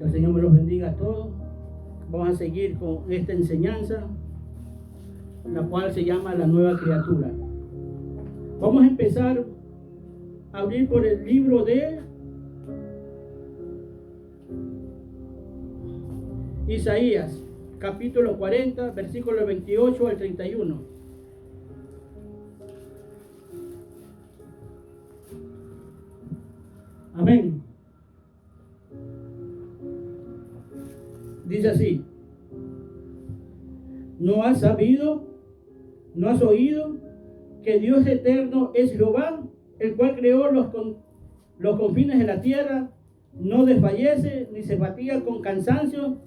Que el Señor me los bendiga a todos. Vamos a seguir con esta enseñanza, la cual se llama la nueva criatura. Vamos a empezar a abrir por el libro de Isaías, capítulo 40, versículo 28 al 31. Amén. Dice así: ¿no has sabido, no has oído que Dios eterno es Jehová, el cual creó los confines de la tierra? No desfallece ni se fatiga con cansancio,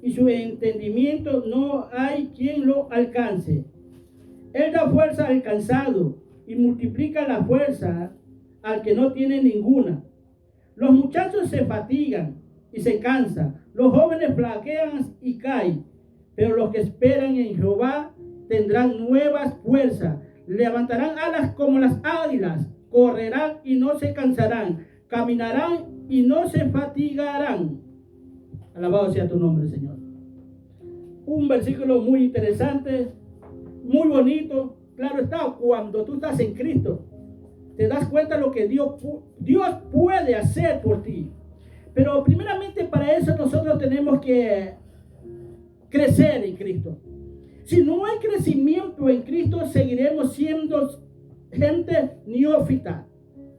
y su entendimiento no hay quien lo alcance. Él da fuerza al cansado y multiplica la fuerza al que no tiene ninguna. Los muchachos se fatigan y se cansan, los jóvenes flaquean y caen, pero los que esperan en Jehová tendrán nuevas fuerzas, levantarán alas como las águilas, correrán y no se cansarán, caminarán y no se fatigarán. Alabado sea tu nombre, Señor. Un versículo muy interesante, muy bonito. Claro está, cuando tú estás en Cristo, te das cuenta de lo que Dios puede hacer por ti. Pero primeramente para eso nosotros tenemos que crecer en Cristo. Si no hay crecimiento en Cristo, seguiremos siendo gente neófita,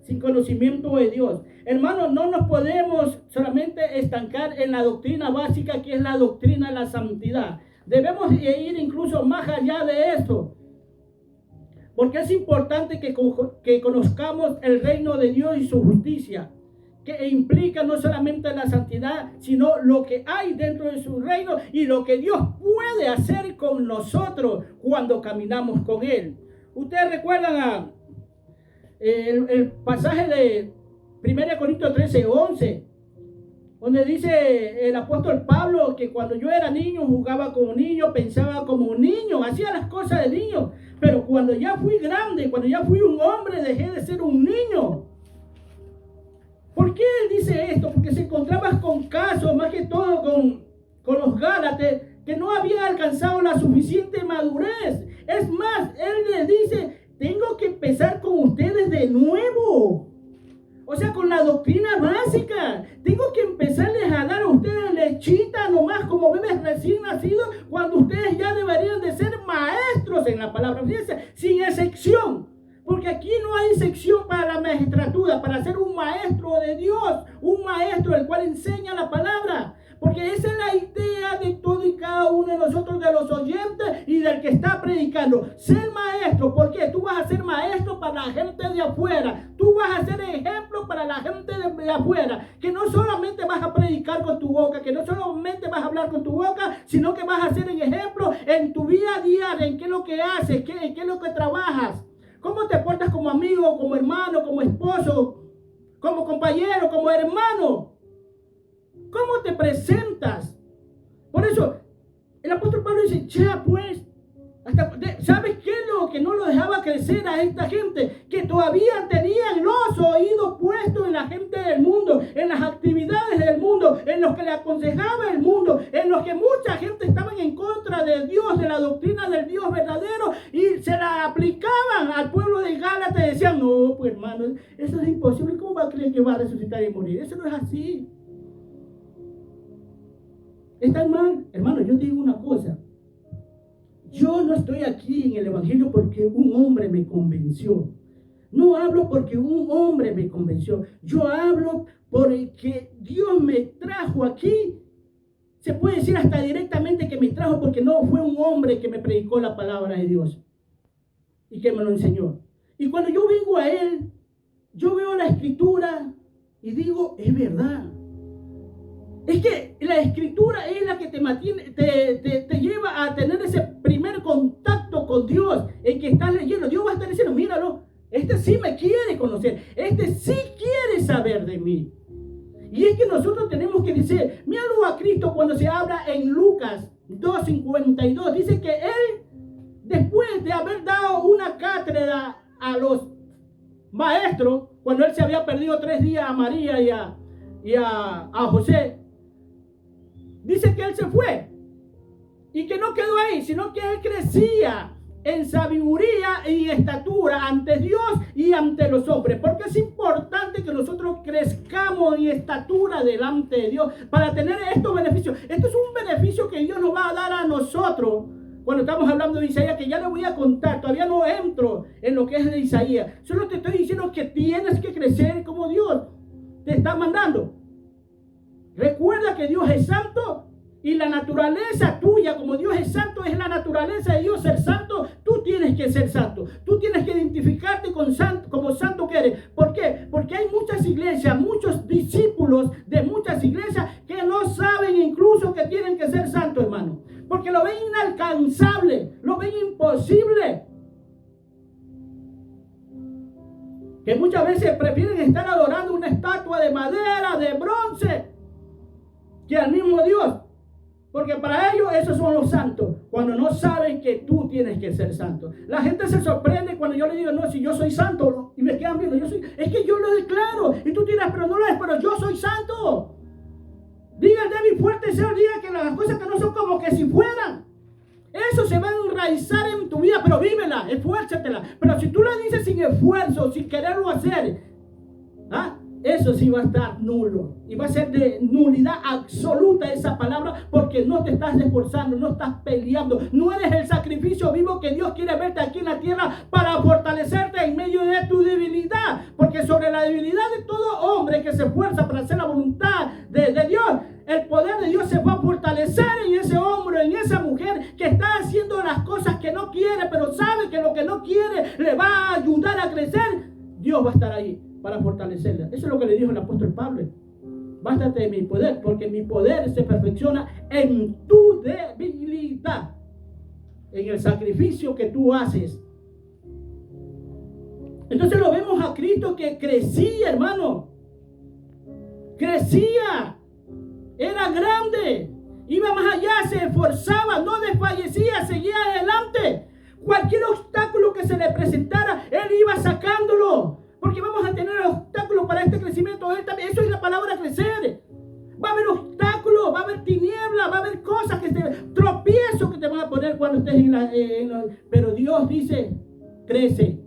sin conocimiento de Dios. Hermanos, no nos podemos solamente estancar en la doctrina básica, que es la doctrina de la santidad. Debemos ir incluso más allá de esto, porque es importante que conozcamos el reino de Dios y su justicia, que implica no solamente la santidad, sino lo que hay dentro de su reino y lo que Dios puede hacer con nosotros cuando caminamos con Él. Ustedes recuerdan el pasaje de 1 Corintios 13:11, donde dice el apóstol Pablo que cuando yo era niño jugaba como niño, pensaba como niño, hacía las cosas de niño, pero cuando ya fui grande, cuando ya fui un hombre, dejé de ser un niño. ¿Por qué él dice esto? Porque se encontraba con casos, más que todo con los Gálatas, que no habían alcanzado la suficiente madurez. Es más, él les dice: tengo que empezar con ustedes de nuevo. O sea, con la doctrina básica. Tengo que empezarles a dar a ustedes lechita nomás como bebés recién nacidos, cuando ustedes ya deberían de ser maestros en la palabra. Fíjense, sin excepción. Porque aquí no hay sección para la magistratura, para ser un maestro de Dios, un maestro el cual enseña la palabra. Porque esa es la idea de todo y cada uno de nosotros, de los oyentes y del que está predicando. Ser maestro, porque tú vas a ser maestro para la gente de afuera. Tú vas a ser ejemplo para la gente de afuera. Que no solamente vas a predicar con tu boca, que no solamente vas a hablar con tu boca, sino que vas a ser un ejemplo en tu vida a día, en qué es lo que haces, en qué es lo que trabajas. ¿Cómo te portas como amigo, como hermano, como esposo, como compañero, como hermano? ¿Cómo te presentas? Por eso, el apóstol Pablo dice: ya pues, ¿sabes qué es lo que no lo dejaba crecer a esta gente? Que todavía tenían los oídos puestos en la gente del mundo, en las actividades del mundo, en los que le aconsejaba el mundo, en los que mucha gente estaba en contra de Dios, de la doctrina del Dios verdadero, y se la aplicaban al pueblo de Gálatas y decían: no, pues hermano, eso es imposible. ¿Cómo va a creer que va a resucitar y morir? Eso no es así. Están mal. Hermano, yo te digo una cosa. Yo no estoy aquí en el evangelio porque un hombre me convenció. No hablo porque un hombre me convenció. Yo hablo porque Dios me trajo aquí. Se puede decir hasta directamente que me trajo, porque no fue un hombre que me predicó la palabra de Dios y que me lo enseñó. Y cuando yo vengo a Él, yo veo la Escritura y digo: es verdad. Es que la Escritura es la que te mantiene, te lleva a tener ese primer contacto con Dios, en que estás leyendo. Dios va a estar diciendo: míralo, este sí me quiere conocer, este sí quiere saber de mí. Y es que nosotros tenemos que decir: míralo a Cristo cuando se habla en Lucas 2:52. Dice que Él, después de haber dado una cátedra a los maestros, cuando Él se había perdido 3 días a María y a José, dice que él se fue y que no quedó ahí, sino que él crecía en sabiduría y estatura ante Dios y ante los hombres. Porque es importante que nosotros crezcamos en estatura delante de Dios para tener estos beneficios. Esto es un beneficio que Dios nos va a dar a nosotros cuando estamos hablando de Isaías, que ya le voy a contar. Todavía no entro en lo que es de Isaías. Solo te estoy diciendo que tienes que crecer como Dios te está mandando. Recuerda que Dios es santo. Y la naturaleza tuya, como Dios es santo, es la naturaleza de Dios ser santo. Tú tienes que ser santo. Tú tienes que identificarte como santo que eres. ¿Por qué? Porque hay muchas iglesias, muchos discípulos de muchas iglesias que no saben incluso que tienen que ser santos, hermano. Porque lo ven inalcanzable, lo ven imposible. Que muchas veces prefieren estar adorando una estatua de madera, de bronce, que al mismo Dios. Porque para ellos esos son los santos, cuando no saben que tú tienes que ser santo. La gente se sorprende cuando yo le digo, no, si yo soy santo, ¿no? Y me quedan viendo, es que yo lo declaro. Y tú dirás, pero no lo es, pero yo soy santo. Diga el débil fuerte, Señor, diga que las cosas que no son como que si fueran. Eso se va a enraizar en tu vida, pero vívela, esfuérzatela. Pero si tú lo dices sin esfuerzo, sin quererlo hacer, eso sí va a estar nulo. Y va a ser de nulidad absoluta esa palabra, porque no te estás esforzando, no estás peleando. No eres el sacrificio vivo que Dios quiere verte aquí en la tierra para fortalecerte en medio de tu debilidad. Porque sobre la debilidad de todo hombre que se esfuerza para hacer la voluntad de Dios, el poder de Dios se va a fortalecer en ese hombre, en esa mujer que está haciendo las cosas que no quiere, pero sabe que lo que no quiere le va a ayudar a crecer. Dios va a estar ahí para fortalecerla. Eso es lo que le dijo el apóstol Pablo. Bástate de mi poder, porque mi poder se perfecciona en tu debilidad, en el sacrificio que tú haces. Entonces lo vemos a Cristo que crecía, hermano. Crecía. Era grande. Iba más allá, se esforzaba, no desfallecía, seguía adelante. Cualquier obstáculo que se le presentara, él iba sacándolo. Porque vamos a tener obstáculos para este crecimiento. Eso es la palabra crecer. Va a haber obstáculos, va a haber tinieblas, va a haber cosas tropiezos que te van a poner cuando estés pero Dios dice, crece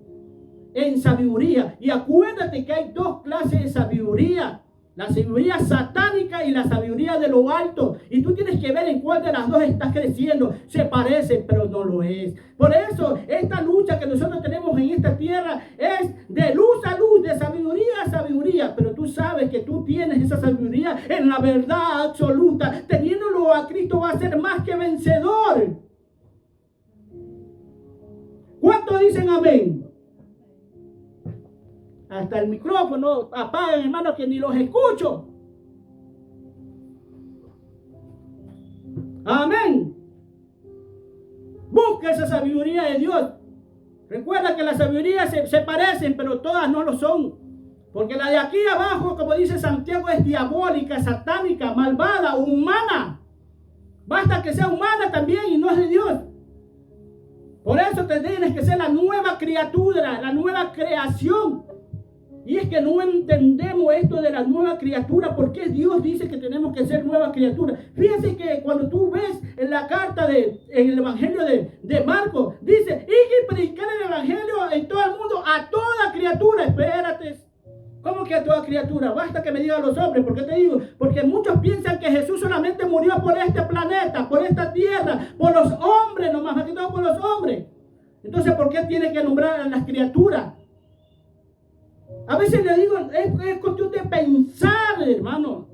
en sabiduría. Y acuérdate que hay dos clases de sabiduría. La sabiduría satánica y la sabiduría de lo alto. Y tú tienes que ver en cuál de las dos estás creciendo. Se parecen, pero no lo es. Por eso, esta lucha que nosotros tenemos en esta tierra es de luz a luz, de sabiduría a sabiduría. Pero tú sabes que tú tienes esa sabiduría en la verdad absoluta. Teniéndolo a Cristo va a ser más que vencedor. ¿Cuántos dicen amén? Hasta el micrófono apagan, hermano, que ni los escucho. Amén. Busca esa sabiduría de Dios. Recuerda que las sabidurías se parecen, pero todas no lo son. Porque la de aquí abajo, como dice Santiago, es diabólica, satánica, malvada, humana. Basta que sea humana también y no es de Dios. Por eso tienes que ser la nueva criatura, la nueva creación. Y es que no entendemos esto de la nueva criatura. ¿Por qué Dios dice que tenemos que ser nuevas criaturas? Fíjense que cuando tú ves en la carta en el Evangelio de Marcos, dice, y que predicar el Evangelio en todo el mundo a toda criatura. Espérate. ¿Cómo que a toda criatura? Basta que me digan los hombres. ¿Por qué te digo? Porque muchos piensan que Jesús solamente murió por este planeta, por esta tierra, por los hombres nomás, más que todo por los hombres. Entonces, ¿por qué tiene que nombrar a las criaturas? A veces le digo, es cuestión de pensar, hermano.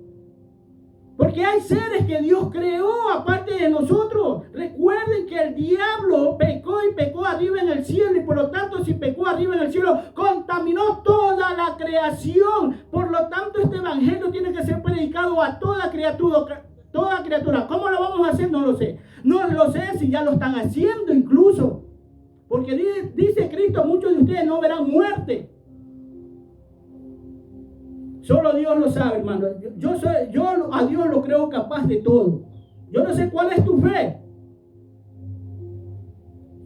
Porque hay seres que Dios creó aparte de nosotros. Recuerden que el diablo pecó y pecó arriba en el cielo. Y por lo tanto, si pecó arriba en el cielo, contaminó toda la creación. Por lo tanto, este evangelio tiene que ser predicado a toda criatura. Toda criatura. ¿Cómo lo vamos a hacer? No lo sé. No lo sé si ya lo están haciendo incluso. Porque dice Cristo, muchos de ustedes no verán muerte. Solo Dios lo sabe, hermano. Yo a Dios lo creo capaz de todo. Yo no sé cuál es tu fe.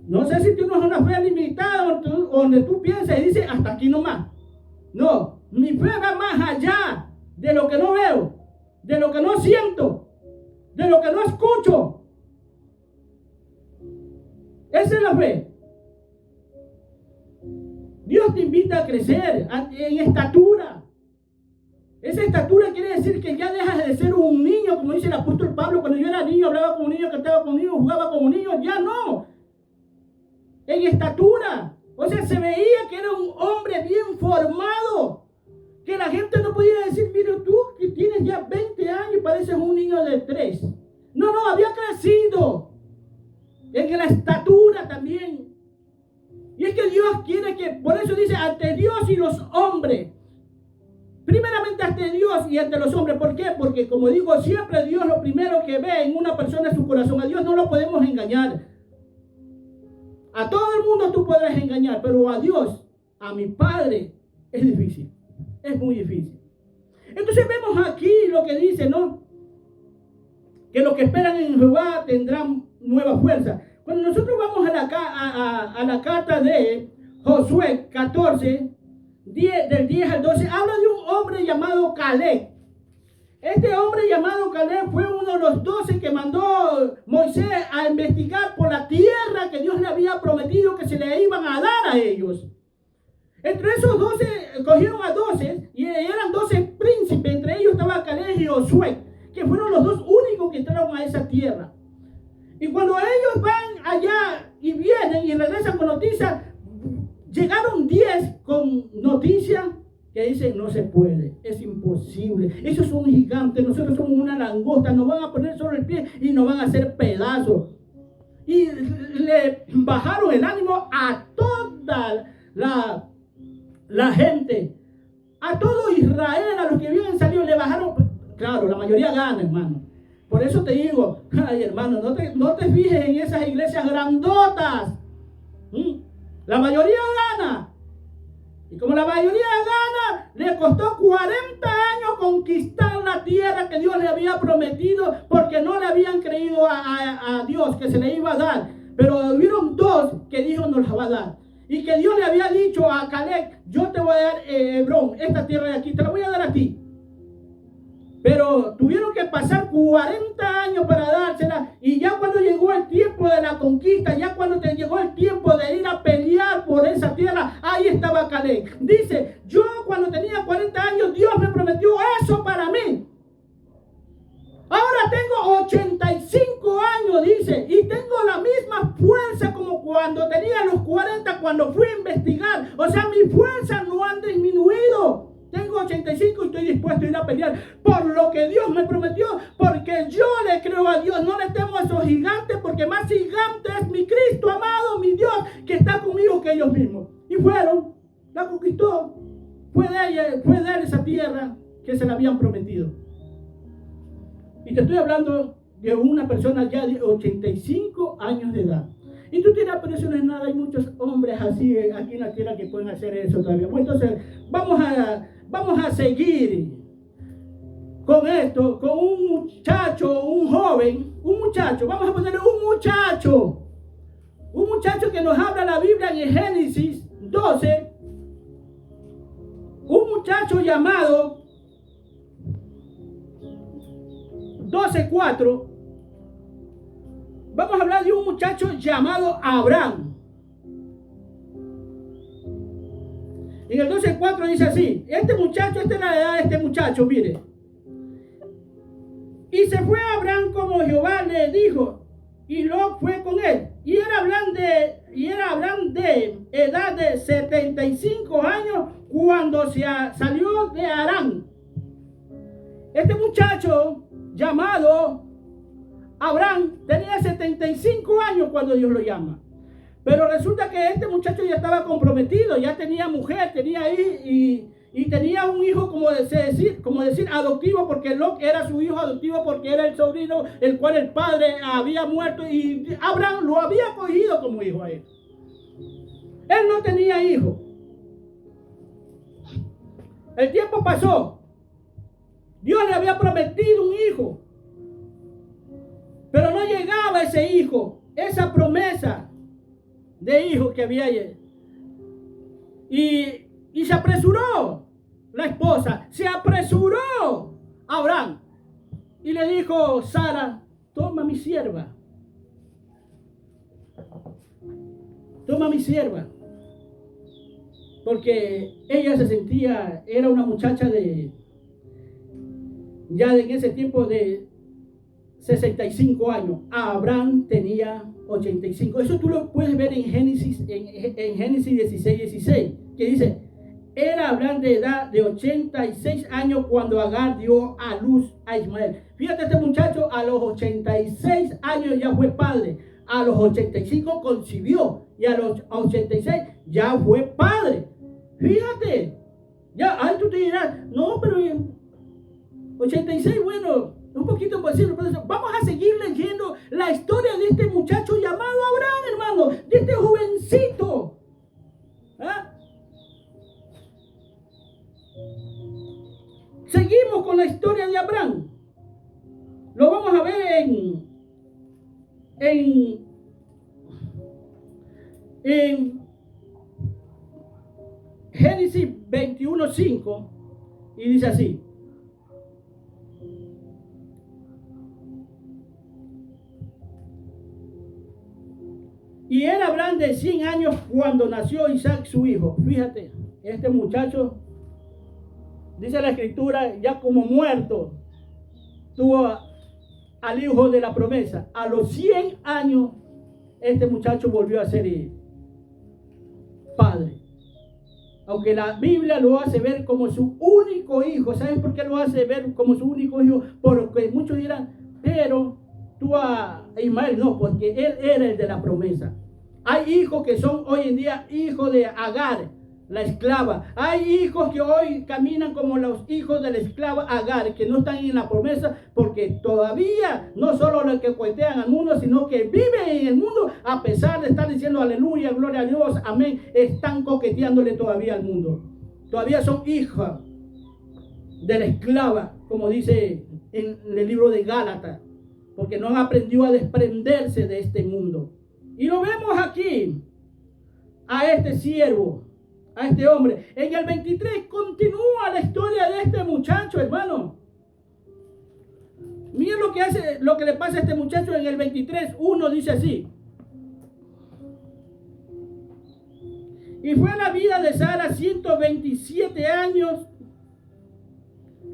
No sé si tienes una fe limitada donde tú piensas y dices hasta aquí nomás. No, mi fe va más allá de lo que no veo, de lo que no siento, de lo que Esa es la fe. Dios te invita a crecer en estatura. Esa estatura quiere decir que ya dejas de ser un niño, como dice el apóstol Pablo. Cuando yo era niño, hablaba como un niño, cantaba como un niño, jugaba como un niño. Ya no. En estatura. O sea, se veía que era un hombre bien formado. Que la gente no podía decir, mire, tú que tienes ya 20 años y pareces un niño de 3. No, había crecido. En la estatura también. Y es que Dios quiere que, por eso dice, ante Dios y los hombres. Primeramente ante Dios y ante los hombres. ¿Por qué? Porque como digo, siempre Dios lo primero que ve en una persona es su corazón. A Dios no lo podemos engañar. A todo el mundo tú podrás engañar, pero a Dios, a mi Padre, es difícil. Es muy difícil. Entonces vemos aquí lo que dice, ¿no? Que los que esperan en Jehová tendrán nueva fuerza. Cuando nosotros vamos a la carta de Josué 14, del 10 al 12, habla de un hombre llamado Caleb. Este hombre llamado Caleb fue uno de los 12 que mandó Moisés a investigar por la tierra que Dios le había prometido que se le iban a dar a ellos. Entre esos 12, cogieron a 12 y eran 12 príncipes. Entre ellos estaba Caleb y Josué, que fueron los dos únicos que entraron a esa tierra. Y cuando ellos van allá y vienen y regresan con noticias, llegaron 10 con noticias que dicen no se puede, es imposible. Ellos son gigantes, nosotros somos una langosta, nos van a poner sobre el pie y nos van a hacer pedazos. Y le bajaron el ánimo a toda la gente, a todo Israel, a los que habían salido, le bajaron. Claro, la mayoría gana, hermano. Por eso te digo, ay hermano, no te fijes en esas iglesias grandotas. La mayoría gana. Y como la mayoría gana, le costó 40 años conquistar la tierra que Dios le había prometido, porque no le habían creído a Dios que se le iba a dar. Pero hubieron 2 que dijo nos la va a dar. Y que Dios le había dicho a Caleb, yo te voy a dar Hebrón, esta tierra de aquí, te la voy a dar a ti. Pero tuvieron que pasar 40 años para dársela. Y ya cuando llegó el tiempo de la conquista, ya cuando te llegó el tiempo de ir a pelear por esa tierra, ahí estaba Caleb. Dice, yo cuando tenía 40 años, Dios me prometió eso para mí. Ahora tengo 85 años, dice, y tengo la misma fuerza como cuando tenía los 40, cuando fui a investigar. O sea, mi fuerza no ha disminuido. Tengo 85 y estoy dispuesto a ir a pelear por lo que Dios me prometió, porque yo le creo a Dios. No le temo a esos gigantes, porque más gigante es mi Cristo amado, mi Dios, que está conmigo que ellos mismos. Y fueron, la conquistó. Fue de él esa tierra que se le habían prometido. Y te estoy hablando de una persona ya de 85 años de edad. Y tú dirás, pero eso no es nada, hay muchos hombres así aquí en la tierra que pueden hacer eso todavía. Bueno, entonces vamos a seguir con esto, con un muchacho, un joven, un muchacho, vamos a ponerle un muchacho que nos habla la Biblia en Génesis 12, un muchacho llamado 12:4. Vamos a hablar de un muchacho llamado Abraham. En el 12:4 dice así, este muchacho, esta es la edad de este muchacho, mire. Y se fue Abraham como Jehová le dijo, y Lot fue con él. Y era Abraham de edad de 75 años cuando salió de Harán. Este muchacho llamado Abraham tenía 75 años cuando Dios lo llama. Pero resulta que este muchacho ya estaba comprometido, ya tenía mujer, tenía y tenía un hijo, como decir adoptivo, porque Lot era su hijo adoptivo, porque era el sobrino el cual el padre había muerto y Abraham lo había cogido como hijo a él. Él no tenía hijo. El tiempo pasó. Dios le había prometido un hijo. Pero no llegaba ese hijo, esa promesa de hijo que había ayer. Y se apresuró la esposa, se apresuró Abraham. Y le dijo Sara, toma mi sierva. toma mi sierva. Porque ella se sentía, era una muchacha ya en ese tiempo de 65 años. Abraham tenía 85. Eso tú lo puedes ver en Génesis 16, que dice, era Abraham de edad de 86 años cuando Agar dio a luz a Ismael. Fíjate, este muchacho a los 86 años ya fue padre. A los 85 concibió y a los 86 ya fue padre. Fíjate, ya, ahí tú te dirás, no, pero 86, bueno, un poquito posible, pero vamos a seguir leyendo la historia de este muchacho llamado Abraham, hermano, de este jovencito. ¿Ah? Seguimos con la historia de Abraham. Lo vamos a ver en Génesis 21:5, y dice así. Y era Abraham de 100 años cuando nació Isaac su hijo. Fíjate, este muchacho, dice la escritura, ya como muerto, tuvo al hijo de la promesa. A los 100 años, este muchacho volvió a ser padre. Aunque la Biblia lo hace ver como su único hijo. ¿Sabes por qué lo hace ver como su único hijo? Porque muchos dirán, pero tú a Ismael no, porque él era el de la promesa. Hay hijos que son hoy en día hijos de Agar, la esclava. Hay hijos que hoy caminan como los hijos de la esclava Agar, que no están en la promesa, porque todavía no solo los que cuentean al mundo, sino que viven en el mundo, a pesar de estar diciendo aleluya, gloria a Dios, amén, están coqueteándole todavía al mundo. Todavía son hijas de la esclava, como dice en el libro de Gálatas, porque no han aprendido a desprenderse de este mundo. Y lo vemos aquí, a este siervo, a este hombre. En el 23 continúa la historia de este muchacho, hermano. Miren lo que le pasa a este muchacho en el 23:1, dice así. Y fue la vida de Sara 127 años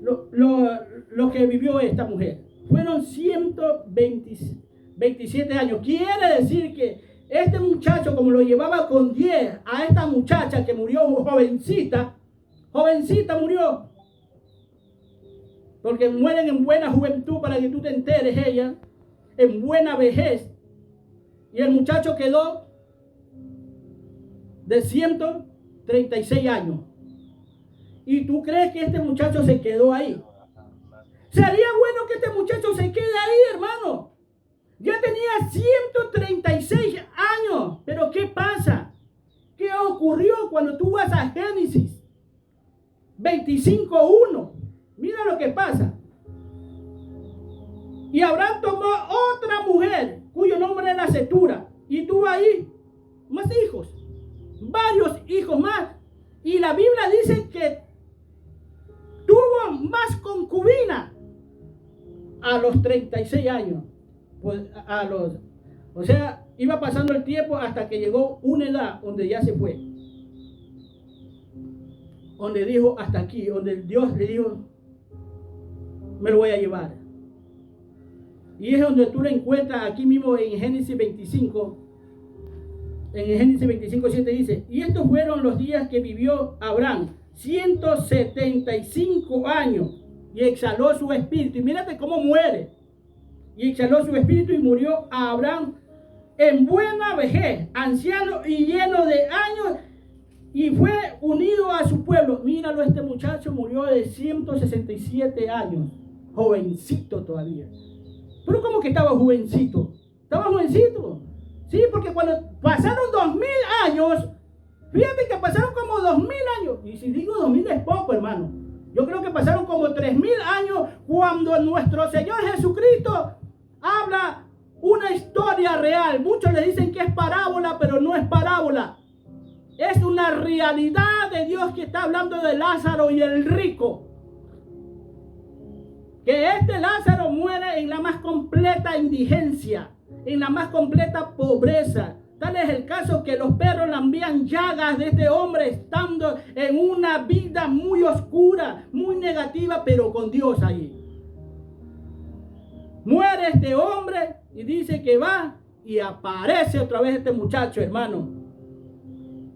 lo que vivió esta mujer. Fueron 127 años. Quiere decir que este muchacho, como lo llevaba con 10, a esta muchacha que murió jovencita murió. Porque mueren en buena juventud, para que tú te enteres, ella, en buena vejez. Y el muchacho quedó de 136 años. ¿Y tú crees que este muchacho se quedó ahí? Sería bueno que este muchacho se quede ahí, hermano. Ya tenía 136 años. Pero ¿qué pasa? ¿Qué ocurrió cuando tú vas a Génesis 25:1? Mira lo que pasa. Y Abraham tomó otra mujer, cuyo nombre era Cetura, y tuvo ahí más hijos, varios hijos más. Y la Biblia dice que tuvo más concubinas a los 36 años. Pues o sea, iba pasando el tiempo hasta que llegó una edad donde ya se fue. Donde dijo hasta aquí, donde Dios le dijo, me lo voy a llevar. Y es donde tú lo encuentras aquí mismo en Génesis 25. En Génesis 25:7 dice, y estos fueron los días que vivió Abraham, 175 años, y exhaló su espíritu. Y mírate cómo muere. Y exhaló su espíritu y murió a Abraham en buena vejez, anciano y lleno de años, y fue unido a su pueblo. Míralo, este muchacho murió de 167 años, jovencito todavía. Pero ¿cómo que estaba jovencito? Estaba jovencito. Sí, porque cuando pasaron 2000 años, fíjate que pasaron como 2000 años. Y si digo 2000 es poco, hermano. Yo creo que pasaron como 3000 años cuando nuestro Señor Jesucristo habla una historia real. Muchos le dicen que es parábola, pero no es parábola. Es una realidad de Dios que está hablando de Lázaro y el rico. Que este Lázaro muere en la más completa indigencia, en la más completa pobreza. Tal es el caso que los perros lambían llagas de este hombre estando en una vida muy oscura, muy negativa, pero con Dios ahí. Muere este hombre y dice que va y aparece otra vez este muchacho, hermano.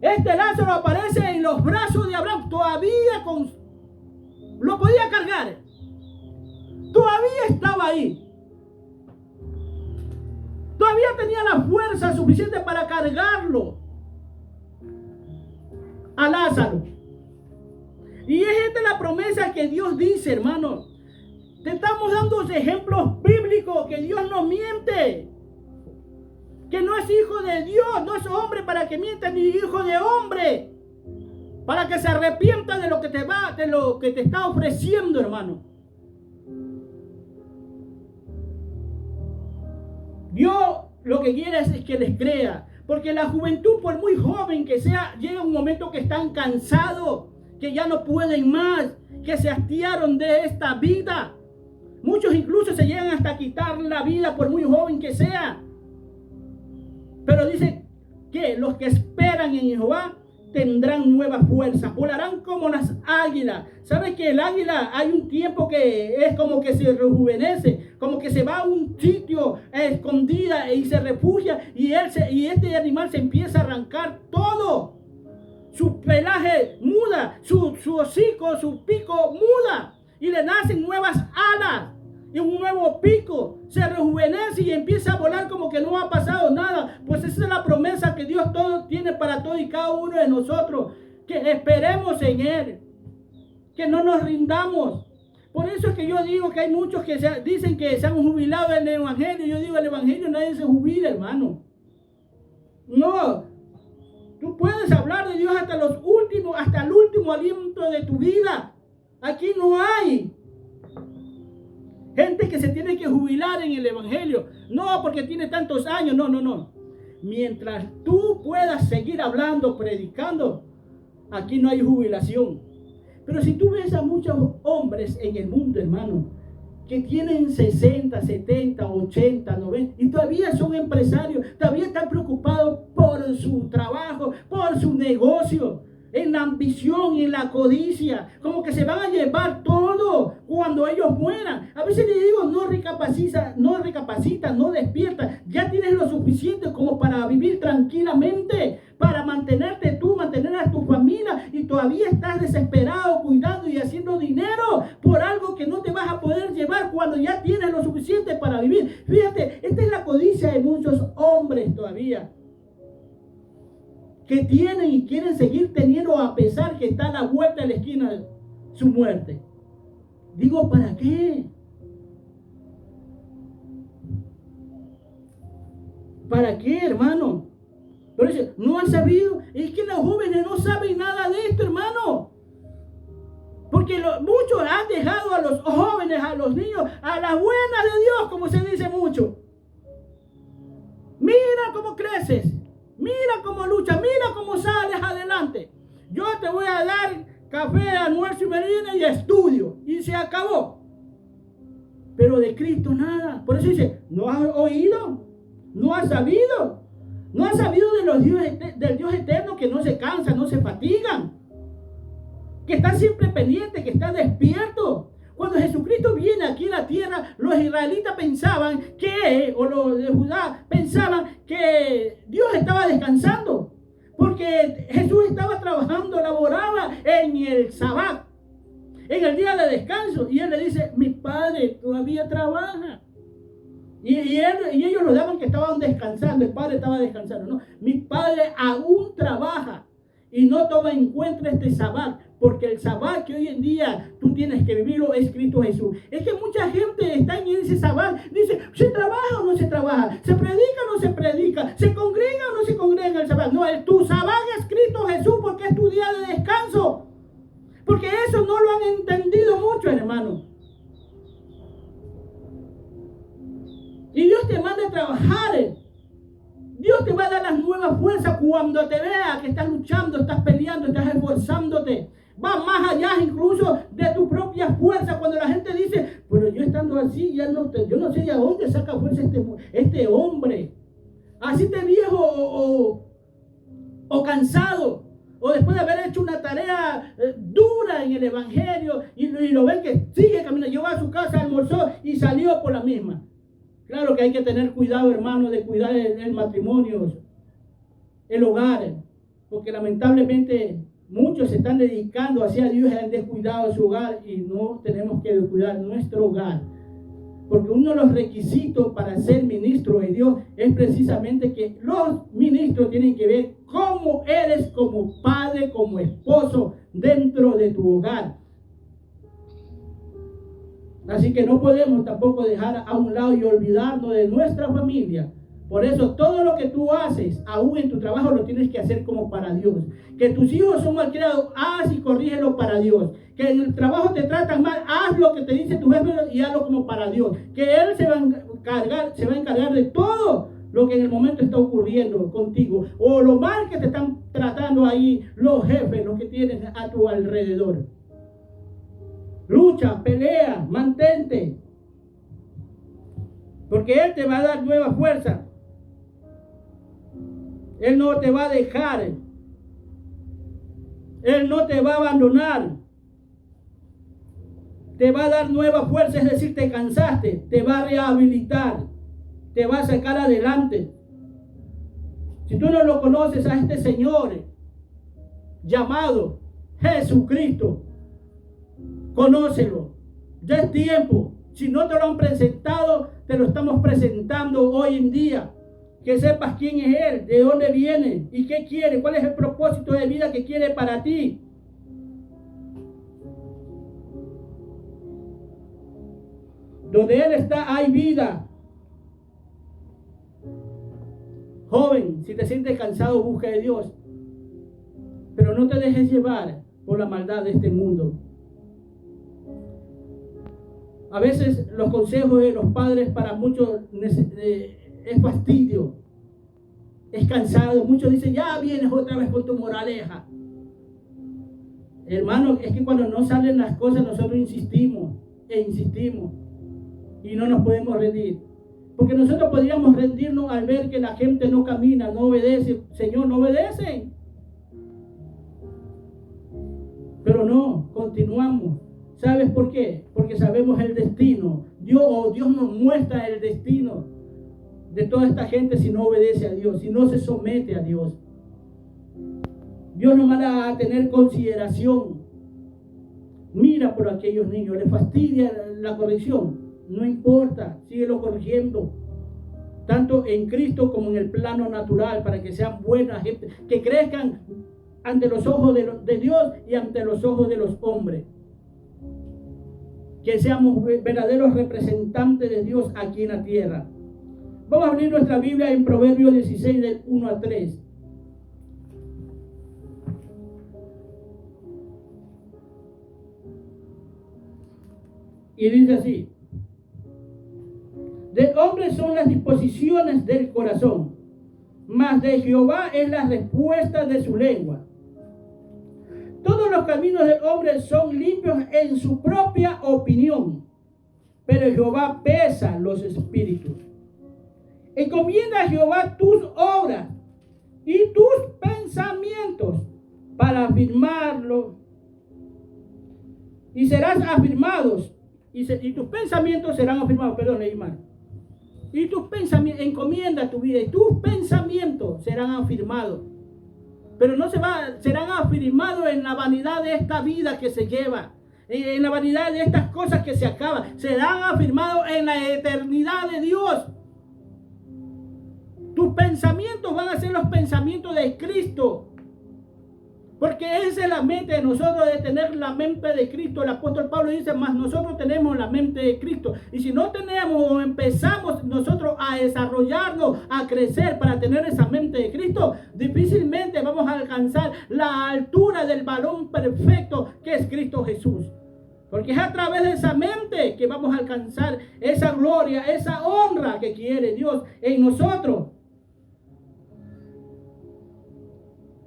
Este Lázaro aparece en los brazos de Abraham, todavía lo podía cargar. Todavía estaba ahí. Todavía tenía la fuerza suficiente para cargarlo a Lázaro. Y es esta la promesa que Dios dice, hermano. Te estamos dando ejemplos bíblicos que Dios no miente. Que no es hijo de Dios, no es hombre para que mienta, ni hijo de hombre para que se arrepienta de lo que te está ofreciendo, hermano. Dios lo que quiere es que les crea, porque la juventud, por muy joven que sea, llega un momento que están cansados, que ya no pueden más, que se hastiaron de esta vida. Muchos incluso se llegan hasta quitar la vida por muy joven que sea. Pero dice que los que esperan en Jehová tendrán nueva fuerza, volarán como las águilas. ¿Sabes que el águila hay un tiempo que es como que se rejuvenece, como que se va a un sitio escondida y se refugia y este animal se empieza a arrancar todo? Su pelaje muda, su hocico, su pico muda y le nacen nuevas alas. Y un nuevo pico se rejuvenece y empieza a volar como que no ha pasado nada. Pues esa es la promesa que Dios tiene para todo y cada uno de nosotros. Que esperemos en Él. Que no nos rindamos. Por eso es que yo digo que hay muchos que dicen que se han jubilado en el Evangelio. Yo digo, el Evangelio nadie se jubila, hermano. No. Tú puedes hablar de Dios hasta el último aliento de tu vida. Aquí no hay gente que se tiene que jubilar en el Evangelio. No, porque tiene tantos años. No. Mientras tú puedas seguir hablando, predicando, aquí no hay jubilación. Pero si tú ves a muchos hombres en el mundo, hermano, que tienen 60, 70, 80, 90 y todavía son empresarios, todavía están preocupados por su trabajo, por su negocio, en la ambición y en la codicia, como que se van a llevar todo cuando ellos mueran. A veces le digo, no recapacita, no despierta. Ya tienes lo suficiente como para vivir tranquilamente, para mantenerte tú, mantener a tu familia, y todavía estás desesperado cuidando y haciendo dinero por algo que no te vas a poder llevar cuando ya tienes lo suficiente para vivir. Fíjate, esta es la codicia de muchos hombres todavía, que tienen y quieren seguir teniendo a pesar que está a la vuelta de la esquina su muerte. Digo, ¿para qué? ¿Para qué, hermano? Pero dice, no han sabido. Es que los jóvenes no saben nada de esto, hermano. Porque muchos han dejado a los jóvenes, a los niños, a las buenas de Dios, como se dice mucho. Mira cómo creces. Mira cómo luchas, mira cómo sales adelante. Yo te voy a dar café, almuerzo y merienda y estudio. Y se acabó. Pero de Cristo nada. Por eso dice, ¿no has oído? ¿No has sabido? ¿No has sabido del Dios eterno que no se cansa, no se fatigan? Que está siempre pendiente, que está despierto. Cuando Jesucristo viene aquí a la tierra, los israelitas pensaban o los de Judá pensaban que Dios estaba descansando, porque Jesús estaba trabajando, laboraba en el Sabbat, en el día de descanso, y él le dice, mi padre todavía trabaja. Y ellos lo daban que estaban descansando, el padre estaba descansando. No, mi padre aún trabaja y no toma en cuenta este Sabbat. Porque el Sabbat que hoy en día tú tienes que vivirlo es Cristo Jesús. Es que mucha gente está en ese Sabbat. Dice, ¿se trabaja o no se trabaja? ¿Se predica o no se predica? ¿Se congrega o no se congrega en el Sabbat? No, tu Sabbat es Cristo Jesús porque es tu día de descanso. Porque eso no lo han entendido mucho, hermano. Y Dios te manda a trabajar. Dios te va a dar las nuevas fuerzas cuando te vea que estás luchando, estás peleando, estás esforzándote. Va más allá incluso de tu propia fuerza. Cuando la gente dice, pero yo estando así, yo no sé de dónde saca fuerza este hombre. así de viejo o cansado, o después de haber hecho una tarea dura en el evangelio y lo ven que sigue caminando, llegó a su casa, almorzó y salió por la misma. Claro que hay que tener cuidado, hermano, de cuidar el matrimonio, el hogar, porque lamentablemente muchos se están dedicando hacia Dios y han descuidado su hogar, y no tenemos que descuidar nuestro hogar. Porque uno de los requisitos para ser ministro de Dios es precisamente que los ministros tienen que ver cómo eres como padre, como esposo dentro de tu hogar. Así que no podemos tampoco dejar a un lado y olvidarnos de nuestra familia. Por eso todo lo que tú haces, aún en tu trabajo, lo tienes que hacer como para Dios. Que tus hijos son malcriados, haz y corrígelo para Dios. Que en el trabajo te tratan mal, haz lo que te dice tu jefe y hazlo como para Dios. Que Él se va a encargar de todo lo que en el momento está ocurriendo contigo. O lo mal que te están tratando ahí los jefes, los que tienes a tu alrededor. Lucha, pelea, mantente. Porque Él te va a dar nueva fuerza. Él no te va a dejar. Él no te va a abandonar. Te va a dar nueva fuerza, es decir, te cansaste. Te va a rehabilitar. Te va a sacar adelante. Si tú no lo conoces a este Señor llamado Jesucristo, conócelo. Ya es tiempo. Si no te lo han presentado, te lo estamos presentando hoy en día. Que sepas quién es Él, de dónde viene y qué quiere, cuál es el propósito de vida que quiere para ti. Donde Él está, hay vida. Joven, si te sientes cansado, busca de Dios. Pero no te dejes llevar por la maldad de este mundo. A veces los consejos de los padres para muchos es fastidio, es cansado. Muchos dicen, ya vienes otra vez con tu moraleja. Hermano, es que cuando no salen las cosas nosotros insistimos e insistimos y no nos podemos rendir. Porque nosotros podríamos rendirnos al ver que la gente no camina, no obedece. Señor, no obedecen. Pero no, continuamos. ¿Sabes por qué? Porque sabemos el destino. Dios nos muestra el destino de toda esta gente si no obedece a Dios, si no se somete a Dios. Dios no va a tener consideración. Mira por aquellos niños, les fastidia la corrección. No importa, síguelo corrigiendo. Tanto en Cristo como en el plano natural, para que sean buena gente, que crezcan ante los ojos de Dios y ante los ojos de los hombres. Que seamos verdaderos representantes de Dios aquí en la tierra. Vamos a abrir nuestra Biblia en Proverbios 16 del 1 al 3. Y dice así: del hombre son las disposiciones del corazón, mas de Jehová es la respuesta de su lengua. Todos los caminos del hombre son limpios en su propia opinión, pero Jehová pesa los espíritus. Encomienda a Jehová tus obras y tus pensamientos para afirmarlo, y serás afirmados, y tus pensamientos serán afirmados. Perdón, leí mal. Y tus pensamientos, encomienda tu vida y tus pensamientos serán afirmados. Pero no serán afirmados en la vanidad de esta vida que se lleva, en la vanidad de estas cosas que se acaban. Serán afirmados en la eternidad de Dios. Tus pensamientos van a ser los pensamientos de Cristo. Porque esa es la mente de nosotros, de tener la mente de Cristo. El apóstol Pablo dice, más nosotros tenemos la mente de Cristo. Y si no tenemos o empezamos nosotros a desarrollarnos, a crecer para tener esa mente de Cristo, difícilmente vamos a alcanzar la altura del varón perfecto que es Cristo Jesús. Porque es a través de esa mente que vamos a alcanzar esa gloria, esa honra que quiere Dios en nosotros.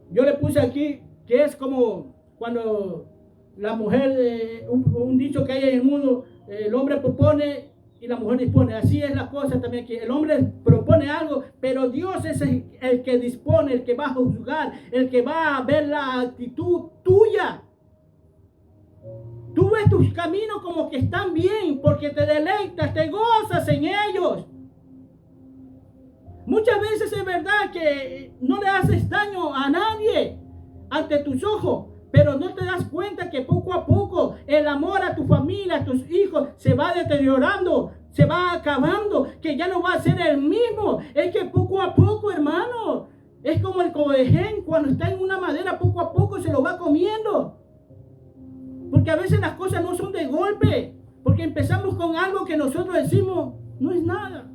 Yo le puse aquí que es como cuando la mujer, un dicho que hay en el mundo, el hombre propone y la mujer dispone. Así es la cosa también aquí. El hombre propone algo, pero Dios es el que dispone, el que va a juzgar, el que va a ver la actitud tuya. Tú ves tus caminos como que están bien, porque te deleitas, te gozas en ellos. Muchas veces es verdad que no le haces daño a nadie ante tus ojos, pero no te das cuenta que poco a poco el amor a tu familia, a tus hijos, se va deteriorando, se va acabando, que ya no va a ser el mismo. Es que poco a poco, hermano, es como el cobején cuando está en una madera, poco a poco se lo va comiendo. Porque a veces las cosas no son de golpe, porque empezamos con algo que nosotros decimos, no es nada.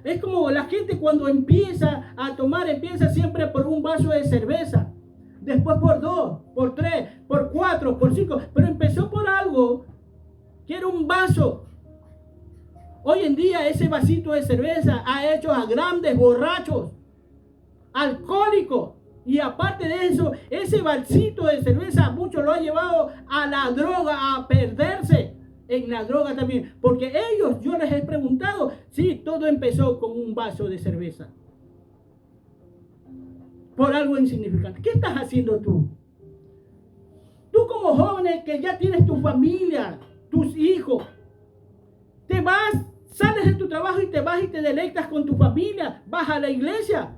Es como la gente cuando empieza a tomar, empieza siempre por un vaso de cerveza. Después por 2, por 3, por 4, por 5. Pero empezó por algo que era un vaso. Hoy en día ese vasito de cerveza ha hecho a grandes borrachos, alcohólicos. Y aparte de eso, ese vasito de cerveza muchos lo ha llevado a la droga, a perderse en la droga también. Porque ellos, yo les he preguntado, sí, todo empezó con un vaso de cerveza. Por algo insignificante. ¿Qué estás haciendo tú? Tú como joven que ya tienes tu familia, tus hijos, te vas, sales de tu trabajo y te vas y te deleitas con tu familia, vas a la iglesia.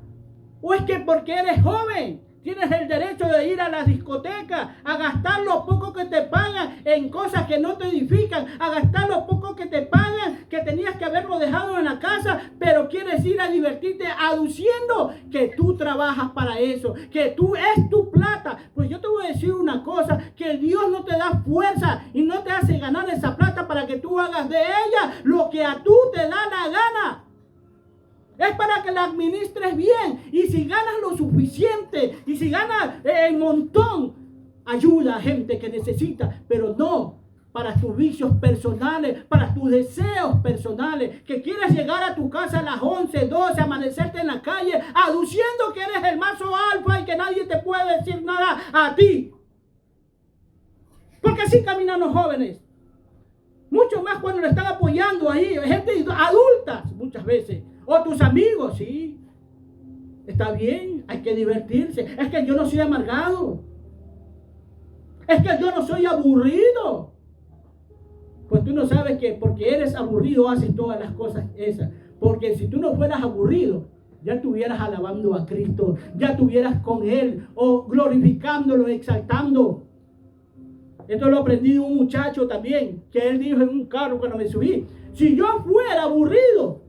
¿O es que porque eres joven tienes el derecho de ir a la discoteca, a gastar lo poco que te pagan en cosas que no te edifican, a gastar lo poco que te pagan, que tenías que haberlo dejado en la casa, pero quieres ir a divertirte aduciendo que tú trabajas para eso, que tú es tu plata? Pues yo te voy a decir una cosa, que Dios no te da fuerza y no te hace ganar esa plata para que tú hagas de ella lo que a tú te da la gana. Es para que la administres bien. Y si ganas lo suficiente, y si ganas el montón, ayuda a gente que necesita, pero no para tus vicios personales, para tus deseos personales, que quieres llegar a tu casa a las 11, 12, amanecerte en la calle, aduciendo que eres el macho alfa y que nadie te puede decir nada a ti. Porque así caminan los jóvenes. Mucho más cuando le están apoyando ahí, gente adulta muchas veces. O tus amigos, sí. Está bien, hay que divertirse. Es que yo no soy amargado. Es que yo no soy aburrido. Pues tú no sabes que porque eres aburrido haces todas las cosas esas. Porque si tú no fueras aburrido, ya estuvieras alabando a Cristo, ya estuvieras con Él, o glorificándolo, exaltando. Esto lo aprendí de un muchacho también, que él dijo en un carro cuando me subí: si yo fuera aburrido,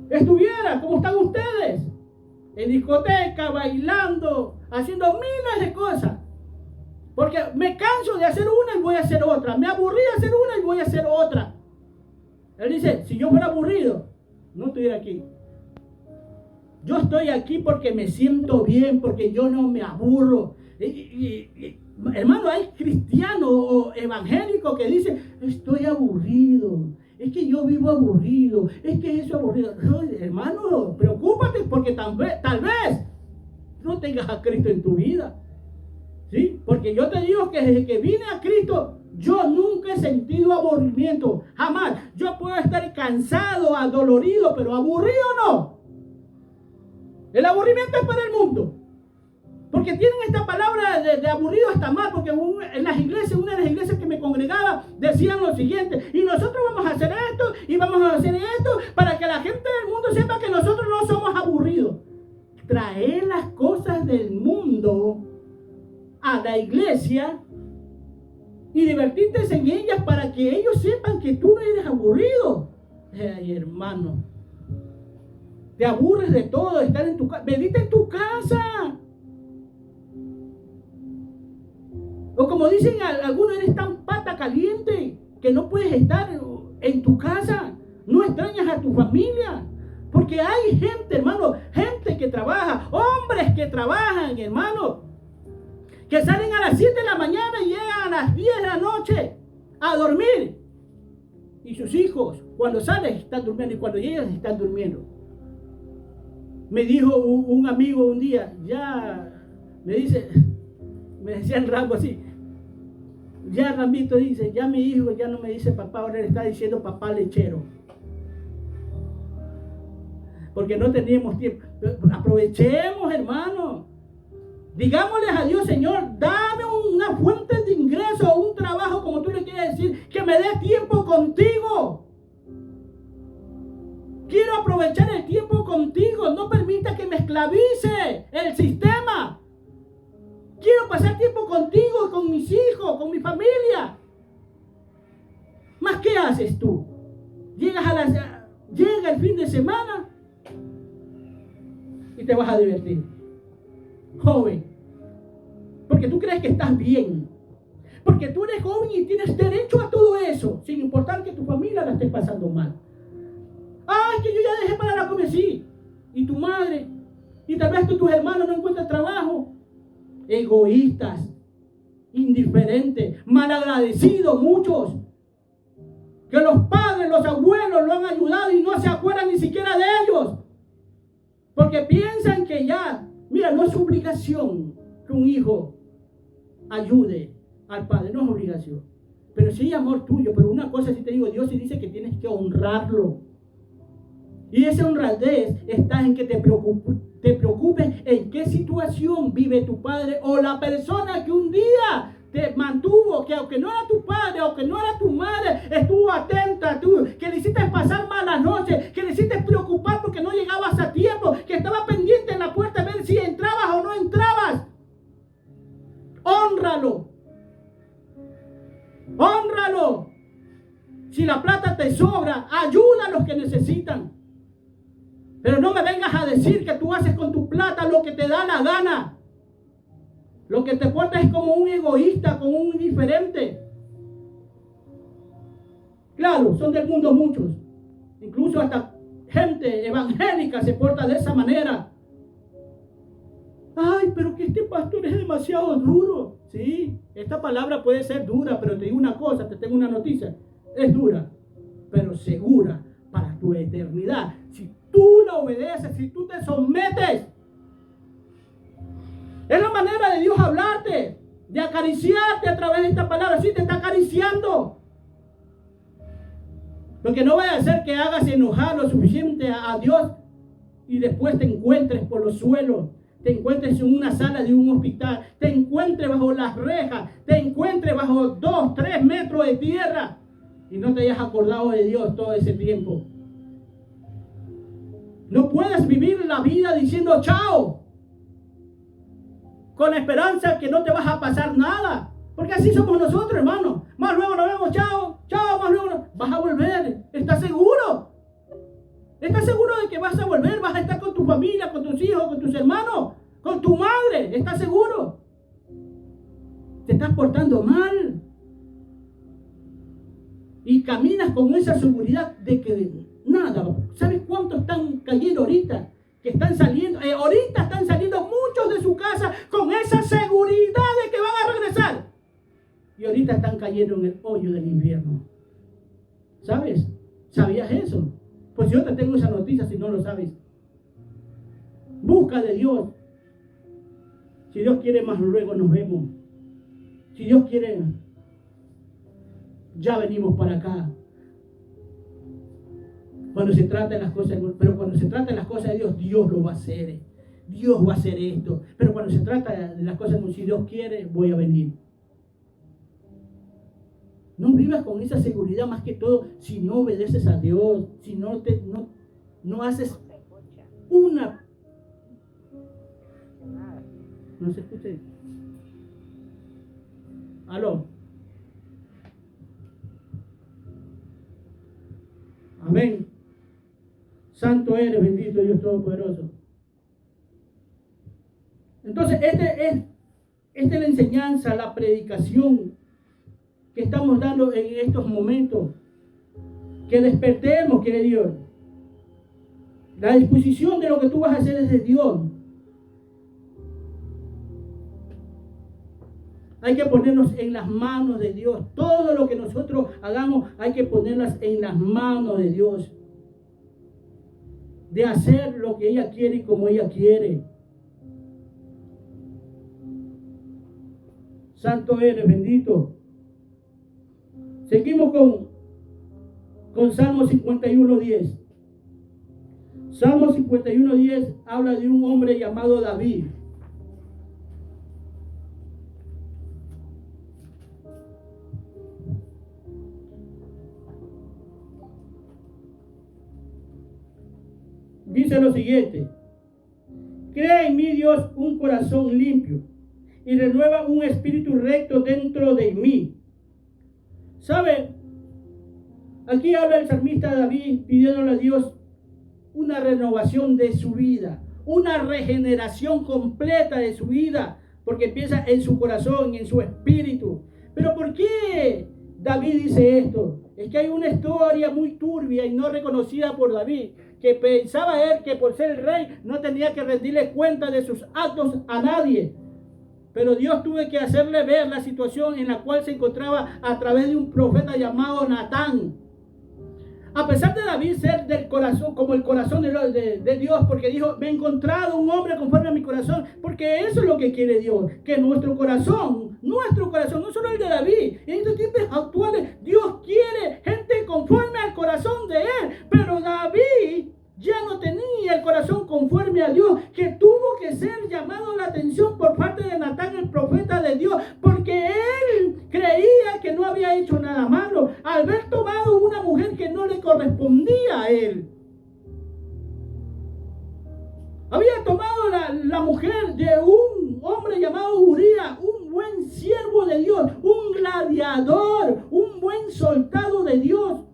estuviera como están ustedes, en discoteca, bailando, haciendo miles de cosas. Porque me canso de hacer una y voy a hacer otra. Me aburrí de hacer una y voy a hacer otra. Él dice, si yo fuera aburrido, no estuviera aquí. Yo estoy aquí porque me siento bien, porque yo no me aburro. Hermano, hay cristianos o evangélicos que dicen, estoy aburrido. Es que yo vivo aburrido. Es que eso es aburrido. No, hermano, preocúpate porque tal vez no tengas a Cristo en tu vida. ¿Sí? Porque yo te digo que desde que vine a Cristo, yo nunca he sentido aburrimiento. Jamás. Yo puedo estar cansado, adolorido, pero aburrido no. El aburrimiento es para el mundo. Porque tienen esta palabra de aburrido hasta mal, porque en las iglesias, una de las iglesias que me congregaba, decían lo siguiente: y nosotros vamos a hacer esto, y vamos a hacer esto, para que la gente del mundo sepa que nosotros no somos aburridos. Traer las cosas del mundo a la iglesia y divertirte en ellas para que ellos sepan que tú no eres aburrido. Ay, hermano, te aburres de todo, de estar en tu casa. Venite en tu casa. O como dicen algunos, eres tan pata caliente que no puedes estar en tu casa. No extrañas a tu familia. Porque hay gente, hermano, gente que trabaja, hombres que trabajan, hermano, que salen a las 7 de la mañana y llegan a las 10 de la noche a dormir. Y sus hijos, cuando salen, están durmiendo, y cuando llegan, están durmiendo. Me dijo un amigo un día, me decía en rango así, Ya Rambito dice, ya mi hijo ya no me dice papá, ahora le está diciendo papá lechero. Porque no teníamos tiempo. Aprovechemos, hermano. Digámosles a Dios, Señor, dame una fuente de ingreso, un trabajo, como tú le quieres decir, que me dé tiempo contigo. Quiero aprovechar el tiempo contigo. No permita que me esclavice el sistema. Quiero pasar tiempo contigo, con mis hijos, con mi familia. ¿Más qué haces tú? Llega el fin de semana y te vas a divertir. Joven, porque tú crees que estás bien, porque tú eres joven y tienes derecho a todo eso, sin importar que tu familia la esté pasando mal. Ay, que yo ya dejé para la comida, sí, y tu madre, y tal vez tus hermanos no encuentran trabajo. Egoístas, indiferentes, malagradecidos muchos, que los padres, los abuelos lo han ayudado y no se acuerdan ni siquiera de ellos, porque piensan que ya, mira, no es obligación que un hijo ayude al padre, no es obligación, pero sí amor tuyo. Pero una cosa sí te digo, Dios sí dice que tienes que honrarlo, y esa honradez está en que te preocupes en qué situación vive tu padre o la persona que un día te mantuvo, que aunque no era tu padre, aunque no era tu madre, estuvo atenta a tú, que le hiciste pasar malas noches, que le hiciste preocupar porque no llegabas a tiempo, que estaba pendiente en la puerta a ver si entrabas o no entrabas. Hónralo. Hónralo. Si la plata te sobra, ayuda a los que necesitan. Pero no me vengas a decir que tú haces con tu plata lo que te da la gana. Lo que te portas es como un egoísta, como un indiferente. Claro, son del mundo muchos. Incluso hasta gente evangélica se porta de esa manera. Ay, pero que este pastor es demasiado duro. Sí, esta palabra puede ser dura, pero te digo una cosa, te tengo una noticia. Es dura, pero segura para tu eternidad. Si tú la obedeces, si tú te sometes. Es la manera de Dios hablarte, de acariciarte a través de esta palabra. Sí, te está acariciando. Porque no vaya a ser que hagas enojar lo suficiente a Dios y después te encuentres por los suelos, te encuentres en una sala de un hospital, te encuentres bajo las rejas, te encuentres bajo 2, 3 metros de tierra y no te hayas acordado de Dios todo ese tiempo. No puedes vivir la vida diciendo chao, con la esperanza que no te vas a pasar nada. Porque así somos nosotros, hermano. Más luego nos vemos, chao, chao, más luego vas a volver. ¿Estás seguro? ¿Estás seguro de que vas a volver? ¿Vas a estar con tu familia, con tus hijos, con tus hermanos, con tu madre? ¿Estás seguro? Te estás portando mal. Y caminas con esa seguridad de que nada. ¿Sabes cuántos están cayendo ahorita? Que están saliendo, ahorita están saliendo muchos de su casa con esa seguridad de que van a regresar. Y ahorita están cayendo en el hoyo del infierno. ¿Sabes? ¿Sabías eso? Pues yo te tengo esa noticia si no lo sabes. Busca de Dios. Si Dios quiere, más luego nos vemos. Si Dios quiere, ya venimos para acá. Cuando se trata de las cosas, pero cuando se trata de las cosas de Dios, Dios lo va a hacer. Dios va a hacer esto. Pero cuando se trata de las cosas, si Dios quiere, voy a venir. No vivas con esa seguridad, más que todo si no obedeces a Dios, si no haces una. No se escucha. Aló. Amén. Santo eres, bendito Dios Todopoderoso. Entonces, esta es la enseñanza, la predicación que estamos dando en estos momentos. Que despertemos, quiere Dios. La disposición de lo que tú vas a hacer es de Dios. Hay que ponernos en las manos de Dios. Todo lo que nosotros hagamos hay que ponerlas en las manos de Dios. De hacer lo que ella quiere y como ella quiere. Santo eres, bendito. Seguimos con Salmo 51:10. Salmo 51:10 habla de un hombre llamado David. Dice lo siguiente: crea en mí, Dios, un corazón limpio y renueva un espíritu recto dentro de mí. ¿Sabe? Aquí habla el salmista David pidiéndole a Dios una renovación de su vida, una regeneración completa de su vida, porque empieza en su corazón, en su espíritu. Pero ¿por qué David dice esto? Es que hay una historia muy turbia y no reconocida por David, que pensaba él que por ser el rey no tenía que rendirle cuenta de sus actos a nadie. Pero Dios tuvo que hacerle ver la situación en la cual se encontraba a través de un profeta llamado Natán. A pesar de David ser del corazón, como el corazón de Dios, porque dijo, me he encontrado un hombre conforme a mi corazón, porque eso es lo que quiere Dios, que nuestro corazón, no solo el de David, en estos tiempos actuales, Dios quiere gente conforme al corazón de él, pero David ya no tenía el corazón conforme a Dios, que tuvo que ser llamado la atención por parte de Natán, el profeta de Dios, porque él creía que no había hecho nada malo al haber tomado una mujer que no le correspondía a él. Había tomado la mujer de un hombre llamado Urías, un buen siervo de Dios, un gladiador, un buen soldado de Dios.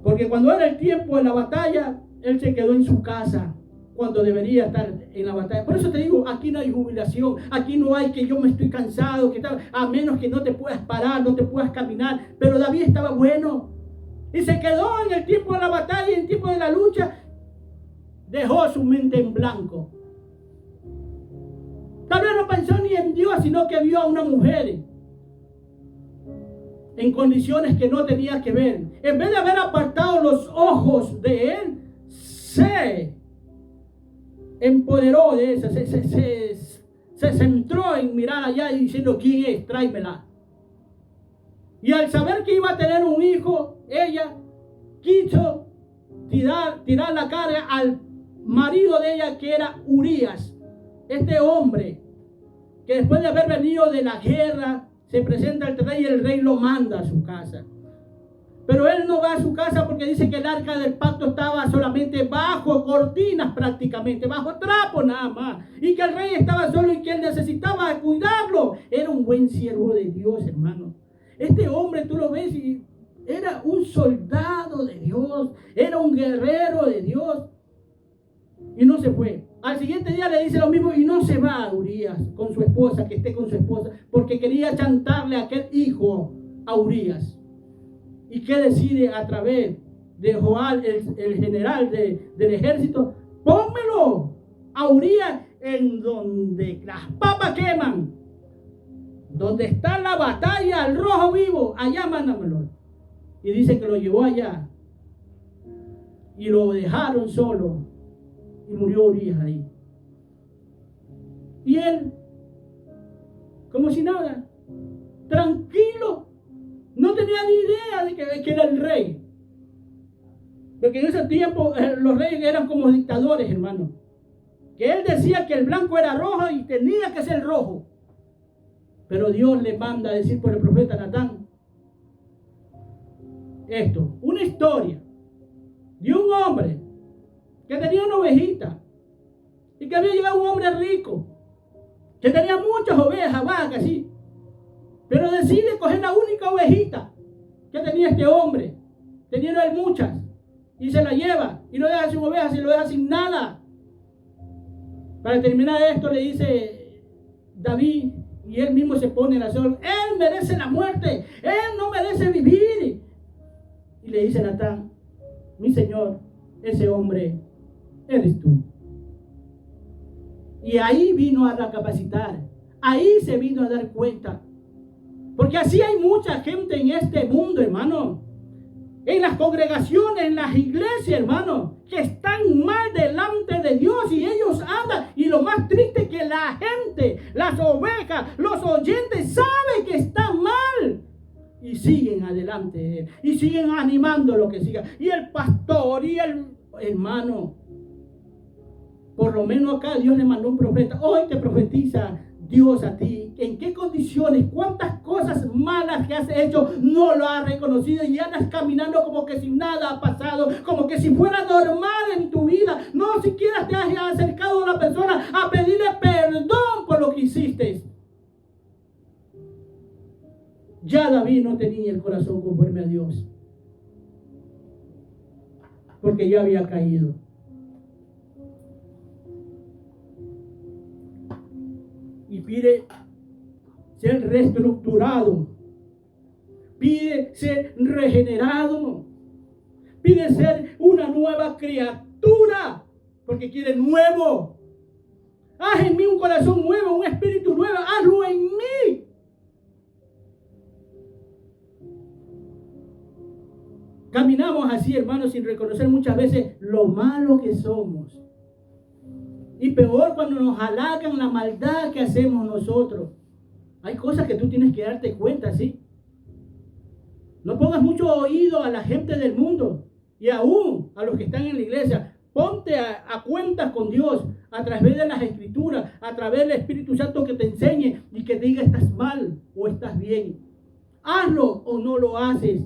Porque cuando era el tiempo de la batalla, él se quedó en su casa cuando debería estar en la batalla. Por eso te digo, aquí no hay jubilación, aquí no hay que yo me estoy cansado, a menos que no te puedas parar, no te puedas caminar. Pero David estaba bueno y se quedó en el tiempo de la batalla, en el tiempo de la lucha, dejó su mente en blanco. Tal vez no pensó ni en Dios, sino que vio a una mujer en condiciones que no tenía que ver. En vez de haber apartado los ojos de él, se empoderó de esa, se centró en mirar allá y diciendo, ¿quién es? Tráemela. Y al saber que iba a tener un hijo, ella quiso tirar la carga al marido de ella, que era Urías, este hombre que después de haber venido de la guerra se presenta al rey y el rey lo manda a su casa. Pero él no va a su casa porque dice que el arca del pacto estaba solamente bajo cortinas, prácticamente bajo trapo nada más, y que el rey estaba solo y que él necesitaba cuidarlo. Era un buen siervo de Dios, hermano. Este hombre, tú lo ves, y era un soldado de Dios, era un guerrero de Dios, y no se fue. Al siguiente día le dice lo mismo y no se va a Urías con su esposa, que esté con su esposa, porque quería chantarle a aquel hijo a Urías. ¿Y qué decide a través de Joab, el general del ejército? Pónmelo a Urías en donde las papas queman, donde está la batalla al rojo vivo, allá mándamelo. Y dice que lo llevó allá y lo dejaron solo. Y murió Urías ahí. Y él, como si nada, tranquilo, no tenía ni idea de que era el rey. Porque en ese tiempo los reyes eran como dictadores, hermano. Que él decía que el blanco era rojo y tenía que ser rojo. Pero Dios le manda a decir por el profeta Natán esto, una historia de un hombre que tenía una ovejita y que había llegado un hombre rico que tenía muchas ovejas, vacas, sí, pero decide coger la única ovejita que tenía este hombre, teniendo él muchas, y se la lleva y lo deja sin ovejas y lo deja sin nada. Para terminar esto le dice David, y él mismo se pone en la sol, él merece la muerte, él no merece vivir. Y le dice Natán, mi señor, ese hombre eres tú. Y ahí vino a recapacitar, ahí se vino a dar cuenta, porque así hay mucha gente en este mundo, hermano, en las congregaciones, en las iglesias, hermano, que están mal delante de Dios, y ellos andan y Y lo más triste es que la gente, las ovejas, los oyentes saben que está mal. Y siguen adelante. Y siguen animando lo que siga. Y el pastor y el hermano. Por lo menos acá Dios le mandó un profeta. Hoy te profetiza Dios a ti. ¿En qué condiciones? ¿Cuántas cosas malas que has hecho no lo has reconocido? Y andas caminando como que si nada ha pasado. Como que si fuera normal en tu vida. No siquiera te has acercado a la persona a pedirle perdón por lo que hiciste. Ya David no tenía el corazón conforme a Dios. Porque ya había caído. Y pide ser reestructurado, pide ser regenerado, pide ser una nueva criatura, porque quiere nuevo. Haz en mí un corazón nuevo, un espíritu nuevo, hazlo en mí. Caminamos así, hermanos, sin reconocer muchas veces lo malo que somos. Y peor cuando nos halagan la maldad que hacemos nosotros. Hay cosas que tú tienes que darte cuenta, ¿sí? No pongas mucho oído a la gente del mundo. Y aún a los que están en la iglesia. Ponte a cuentas con Dios. A través de las escrituras. A través del Espíritu Santo que te enseñe. Y que te diga estás mal o estás bien. Hazlo o no lo haces.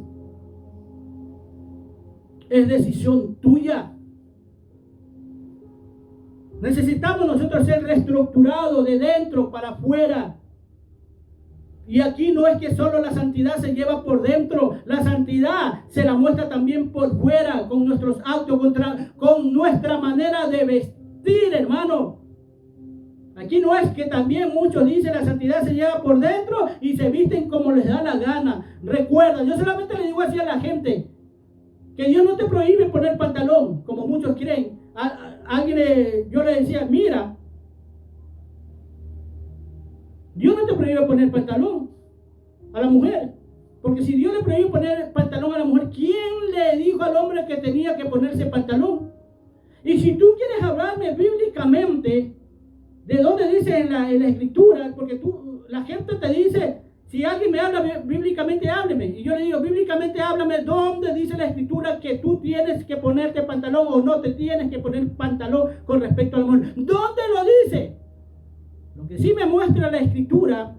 Es decisión tuya. Necesitamos nosotros ser reestructurados de dentro para afuera. Y aquí no es que solo la santidad se lleva por dentro. La santidad se la muestra también por fuera. Con nuestros actos, con nuestra manera de vestir, hermano. Aquí no es que también muchos dicen la santidad se lleva por dentro y se visten como les da la gana. Recuerda, yo solamente le digo así a la gente. Que Dios no te prohíbe poner pantalón, como muchos creen. Yo le decía, mira, Dios no te prohíbe poner pantalón a la mujer. Porque si Dios le prohíbe poner pantalón a la mujer, ¿quién le dijo al hombre que tenía que ponerse pantalón? Y si tú quieres hablarme bíblicamente, ¿de dónde dice en la escritura? Porque la gente te dice, si alguien me habla bíblicamente, hábleme. Y yo le digo, bíblicamente háblame, ¿dónde dice la escritura que tú tienes que ponerte pantalón o no te tienes que poner pantalón con respecto a la mujer? ¿Dónde lo dice? Lo que sí me muestra la escritura,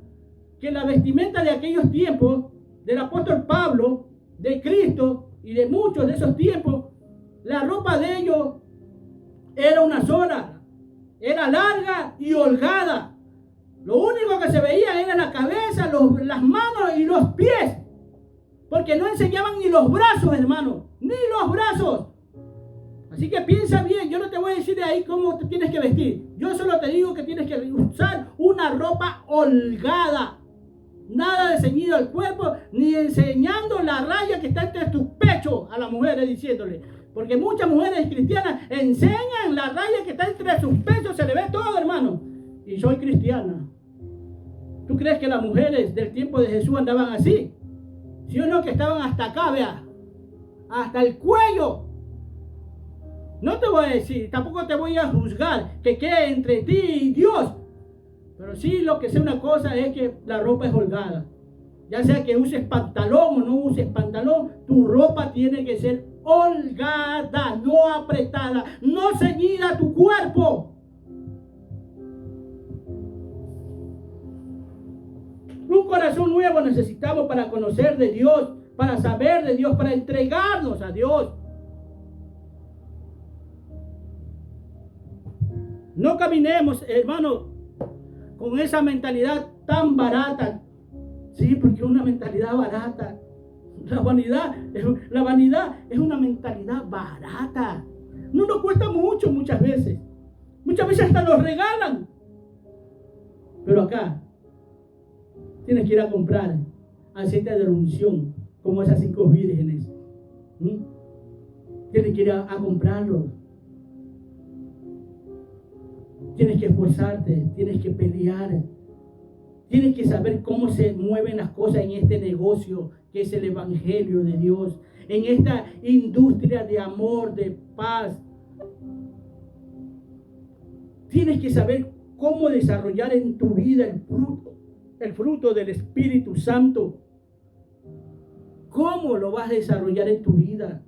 que la vestimenta de aquellos tiempos, del apóstol Pablo, de Cristo y de muchos de esos tiempos, la ropa de ellos era una sola, era larga y holgada. Lo único que se veía era la cabeza, las manos y los pies. Porque no enseñaban ni los brazos, hermano. Ni los brazos. Así que piensa bien. Yo no te voy a decir de ahí cómo te tienes que vestir. Yo solo te digo que tienes que usar una ropa holgada. Nada de ceñido al cuerpo, ni enseñando la raya que está entre tus pechos a las mujeres, diciéndole. Porque muchas mujeres cristianas enseñan la raya que está entre sus pechos. Se le ve todo, hermano. Y soy cristiana. ¿Tú crees que las mujeres del tiempo de Jesús andaban así? ¿Sí o no? Que estaban hasta acá, vea. Hasta el cuello. No te voy a decir, tampoco te voy a juzgar que quede entre ti y Dios. Pero sí lo que sé una cosa es que la ropa es holgada. Ya sea que uses pantalón o no uses pantalón, tu ropa tiene que ser holgada, no apretada, no ceñida a tu cuerpo. Un corazón nuevo necesitamos para conocer de Dios, para saber de Dios, para entregarnos a Dios. No caminemos, hermano, con esa mentalidad tan barata. Sí, porque es una mentalidad barata. La vanidad es una mentalidad barata. No nos cuesta mucho muchas veces. Muchas veces hasta nos regalan. Pero acá tienes que ir a comprar aceite de unción, como esas 5 vírgenes. Tienes que ir a comprarlo. Tienes que esforzarte, tienes que pelear. Tienes que saber cómo se mueven las cosas en este negocio que es el Evangelio de Dios. En esta industria de amor, de paz. Tienes que saber cómo desarrollar en tu vida el fruto del Espíritu Santo. ¿Cómo lo vas a desarrollar en tu vida?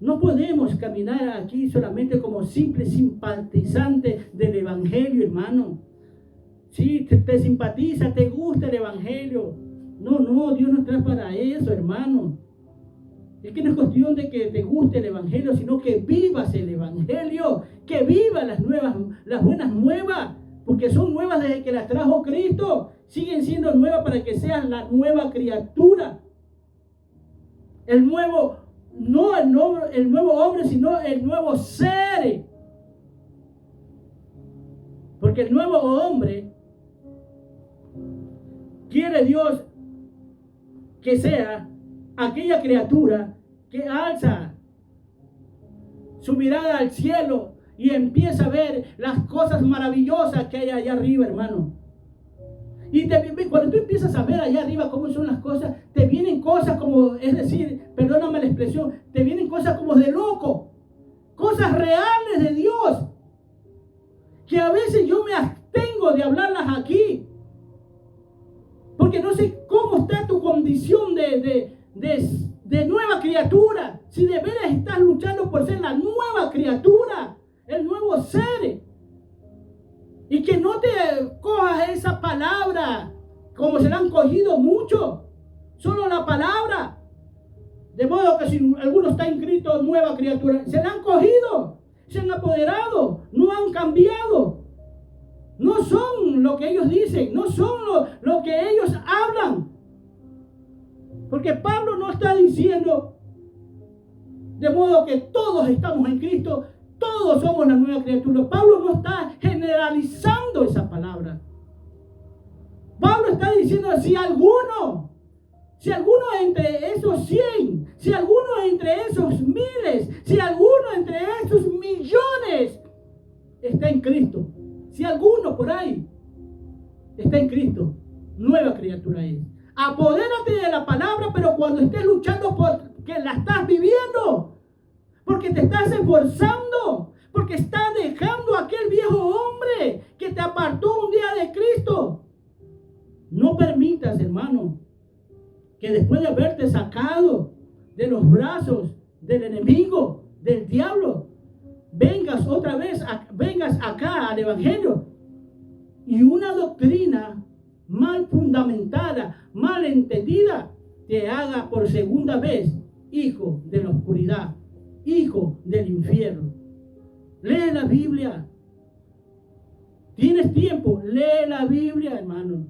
No podemos caminar aquí solamente como simples simpatizantes del Evangelio, hermano. Sí, te simpatiza, te gusta el Evangelio. No, Dios no está para eso, hermano. Es que no es cuestión de que te guste el Evangelio, sino que vivas el Evangelio, que vivas las buenas nuevas, porque son nuevas desde que las trajo Cristo. Siguen siendo nuevas para que seas la nueva criatura. El nuevo hombre, sino el nuevo ser. Porque el nuevo hombre quiere Dios que sea aquella criatura que alza su mirada al cielo y empieza a ver las cosas maravillosas que hay allá arriba, hermano. Y cuando tú empiezas a ver allá arriba cómo son las cosas, te vienen cosas como, es decir, perdóname la expresión, te vienen cosas como de loco, cosas reales de Dios, que a veces yo me abstengo de hablarlas aquí, porque no sé cómo está tu condición de nueva criatura, si de veras estás luchando por ser la nueva criatura, el nuevo ser. Y que no te cojas esa palabra como se la han cogido mucho, solo la palabra. De modo que si alguno está inscrito nueva criatura, se la han cogido, se han apoderado, no han cambiado. No son lo que ellos dicen, no son lo que ellos hablan. Porque Pablo no está diciendo, de modo que todos estamos en Cristo, todos somos la nueva criatura. Pablo no está generalizando esa palabra. Pablo está diciendo, si alguno entre esos 100, si alguno entre esos miles, si alguno entre esos millones está en Cristo, si alguno por ahí está en Cristo, nueva criatura es. Apodérate de la palabra, pero cuando estés luchando porque la estás viviendo, porque te estás esforzando, porque estás dejando a aquel viejo hombre que te apartó un día de Cristo. No permitas, hermano, que después de haberte sacado de los brazos del enemigo, del diablo, vengas otra vez, vengas acá al Evangelio y una doctrina mal fundamentada, mal entendida, te haga por segunda vez hijo de la oscuridad, hijo del infierno. Lee la Biblia. ¿Tienes tiempo? Lee la Biblia, hermano.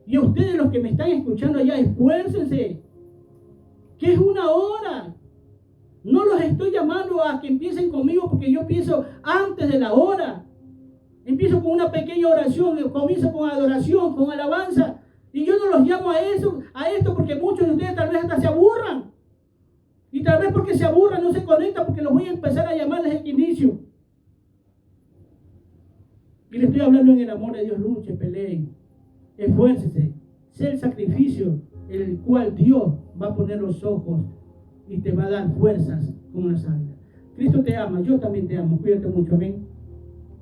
Y a ustedes los que me están escuchando allá, esfuércense, que es una hora. No los estoy llamando a que empiecen conmigo porque yo empiezo antes de la hora. Empiezo con una pequeña oración, comienzo con adoración, con alabanza. Y yo no los llamo a esto porque muchos de ustedes tal vez hasta se aburran. Y tal vez porque se aburran no se conectan porque los voy a empezar a llamar desde el inicio. Y les estoy hablando en el amor de Dios. Luchen, peleen, esfuércense, sé el sacrificio en el cual Dios va a poner los ojos y te va a dar fuerzas como las águilas. Cristo te ama, yo también te amo. Cuídate mucho, amén.